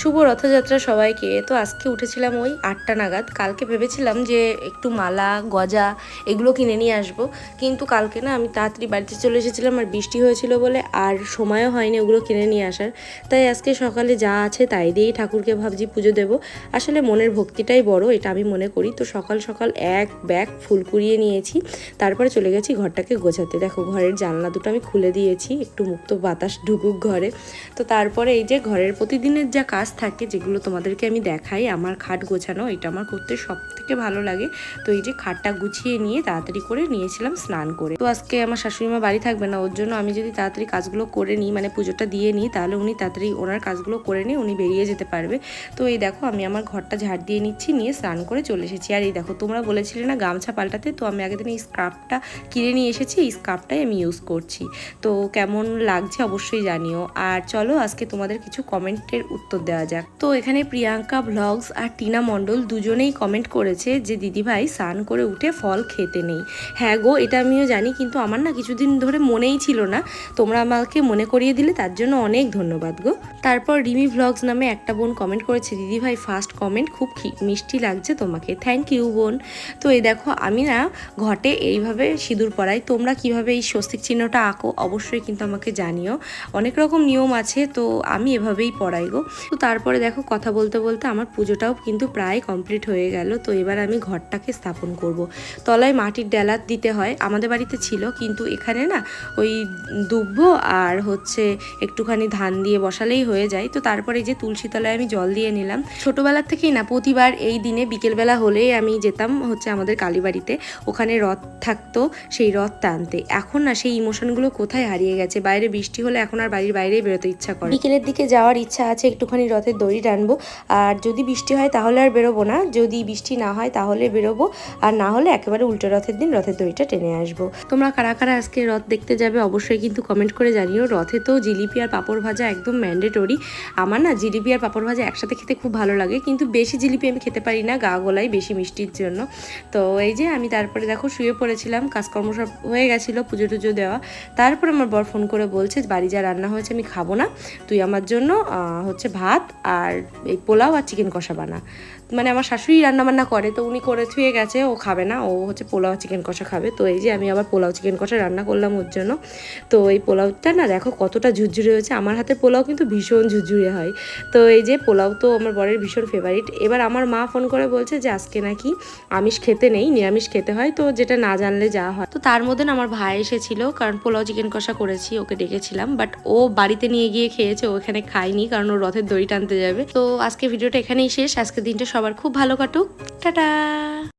শুভ রথযাত্রা সবাইকে। তো আজকে উঠেছিলাম ওই 8টা নাগাদ। কালকে ভেবেছিলাম যে একটু মালা গজা এগুলো কিনে নিয়ে আসবো, কিন্তু কালকে না আমি তাড়াতাড়ি বাড়িতে চলে এসেছিলাম আর বৃষ্টি হয়েছিল বলে আর সময়ও হয়নি ওগুলো কিনে নিয়ে আসার। তাই আজকে সকালে যা আছে তাই দিয়েই ঠাকুরকে ভাবছি পুজো দেবো। আসলে মনের ভক্তিটাই বড়, এটা আমি মনে করি। তো সকাল সকাল এক ব্যাগ ফুল কুড়িয়ে নিয়েছি, তারপরে চলে গেছি ঘরটাকে গোছাতে। দেখো ঘরের জানলা দুটো আমি খুলে দিয়েছি, একটু মুক্ত বাতাস ঢুকুক ঘরে। তো তারপরে এই যে ঘরের প্রতিদিনের যা কাজ থাকে যেগুলো তোমাদেরকে আমি দেখাই, আমার খাট গোছানো, এটা আমার করতে সব থেকে ভালো লাগে। তো এই যে খাটটা গুছিয়ে নিয়ে তাড়াতাড়ি করে নিয়েছিলাম স্নান করে। তো আজকে আমার শাশুড়িমা বাড়ি থাকবে না, ওর জন্য আমি যদি তাড়াতাড়ি কাজগুলো করে নিই, মানে পুজোটা দিয়ে নিই, তাহলে উনি তাড়াতাড়ি ওনার কাজগুলো করে নিয়ে উনি বেরিয়ে যেতে পারবে। তো এই দেখো আমি আমার ঘরটা ঝাড় দিয়ে নিচ্ছি, নিয়ে স্নান করে চলে এসেছি। আর এই দেখো তোমরা বলেছিলে না গামছা পাল্টাতে, তো আমি আগের দিন এই স্কার্ফটা কিনে নিয়ে এসেছি, এই স্কার্ফটাই আমি ইউজ করছি। তো কেমন লাগছে অবশ্যই জানিও। আর চলো আজকে তোমাদের কিছু কমেন্টের উত্তর দেওয়া যাক। তো এখানে প্রিয়াঙ্কা ব্লগস আর টিনা মণ্ডল দুজনেই কমেন্ট করেছে যে দিদিভাই স্নান করে উঠে ফল খেতে নেই। হ্যাঁ গো, এটা আমিও জানি, কিন্তু আমার না কিছুদিন ধরে মনেই ছিল না। তোমরা আমাকে মনে করিয়ে দিলে, তার জন্য অনেক ধন্যবাদ গো। তারপর রিমি ভ্লগস নামে একটা বোন কমেন্ট করেছে, দিদিভাই ফার্স্ট কমেন্ট, খুব মিষ্টি লাগছে তোমাকে। থ্যাংক ইউ বোন। তো এই দেখো আমি না ঘটে এইভাবে সিঁদুর পরাই, তোমরা কিভাবে এই স্বস্তিক চিহ্নটা আঁকো অবশ্যই কিন্তু আমাকে জানিও। অনেক রকম নিয়ম আছে, তো আমি এভাবেই পড়াই গো। তো তারপরে দেখো কথা বলতে বলতে আমার পুজোটাও কিন্তু প্রায় কমপ্লিট হয়ে গেল। তো এবার আমি ঘরটাকে স্থাপন করব। তলায় মাটির ডেলাত দিতে হয়, আমাদের বাড়িতে ছিল, কিন্তু এখানে না ওই দুব্ব আর হচ্ছে একটুখানি ধান দিয়ে বসালেই হয়ে যায়। তো তারপরে যে তুলসী তলায় আমি জল দিয়ে নিলাম। ছোটোবেলার থেকেই না প্রতিবার এই দিনে বিকেলবেলা হলেই আমি যেতাম হচ্ছে আমাদের কালীবাড়িতে, ওখানে রথ থাকতো, সেই রথ টানতে। এখন না সেই ইমোশনগুলো কোথায় হারিয়ে গেছে। বাইরে বৃষ্টি হলে এখন আর বাড়ির বাইরেই বেরোতে ইচ্ছা করে। বিকেলের দিকে যাওয়ার ইচ্ছা আছে, একটুখানি রথের দড়ি টানবো। আর যদি বৃষ্টি হয় তাহলে আর বেরোবো না, যদি বৃষ্টি না হয় তাহলে বেরোবো, আর না হলে একেবারে উল্টো রথের দিন রথের দড়িটা টেনে আসবো। তোমরা কারা কারা আজকে রথ দেখতে যাবে অবশ্যই কিন্তু কমেন্ট করে জানিও। রথে তো জিলিপি আর পাঁপড় ভাজা একদম ম্যান্ডেটরি। আমার না জিলিপি আর পাঁপড় ভাজা একসাথে খেতে খুব ভালো লাগে, কিন্তু বেশি জিলিপি আমি খেতে পারি না, গা গলায় বেশি মিষ্টির জন্য। তো এই যে আমি তারপরে দেখো শুয়ে পড়েছিলাম, কাজকর্ম সব হয়ে গেছিলো, পুজো টুজো দেওয়া। তারপর আমার বর ফোন করে বলছে বাড়ি যা রান্না হয়েছে আমি খাবো না, তুই আমার জন্য হচ্ছে ভাত আর এই পোলাও আর চিকেন কষা বানা। মানে আমার শাশুড়ি রান্নাবান্না করে, তো উনি করে থুয়ে গেছে, ও খাবে না, ও হচ্ছে পোলাও চিকেন কষা খাবে। তো এই যে আমি আবার পোলাও চিকেন কষা রান্না করলাম ওর জন্য। তো এই পোলাওটা না দেখো কতটা ঝুরঝুরে হয়েছে, আমার হাতের পোলাও কিন্তু ভীষণ ঝুরঝুরে হয়। তো এই যে পোলাও তো আমার বরের ভীষণ ফেভারিট। এবার আমার মা ফোন করে বলছে যে আজকে নাকি আমিষ খেতে নেই, নিরামিষ খেতে হয়, তো যেটা না জানলে যা হয়। তো তার মধ্যে না আমার ভাই এসেছিল, কারণ পোলাও চিকেন কষা করেছি, ওকে ডেকেছিলাম, বাট ও বাড়িতে নিয়ে গিয়ে খেয়েছে, ও এখানে খায়নি, কারণ ও রথের দড়ি টানতে যাবে। তো আজকে ভিডিওটা এখানেই শেষ। আজকে দিনটা সবার খুব ভালো কাটুক। টাটা।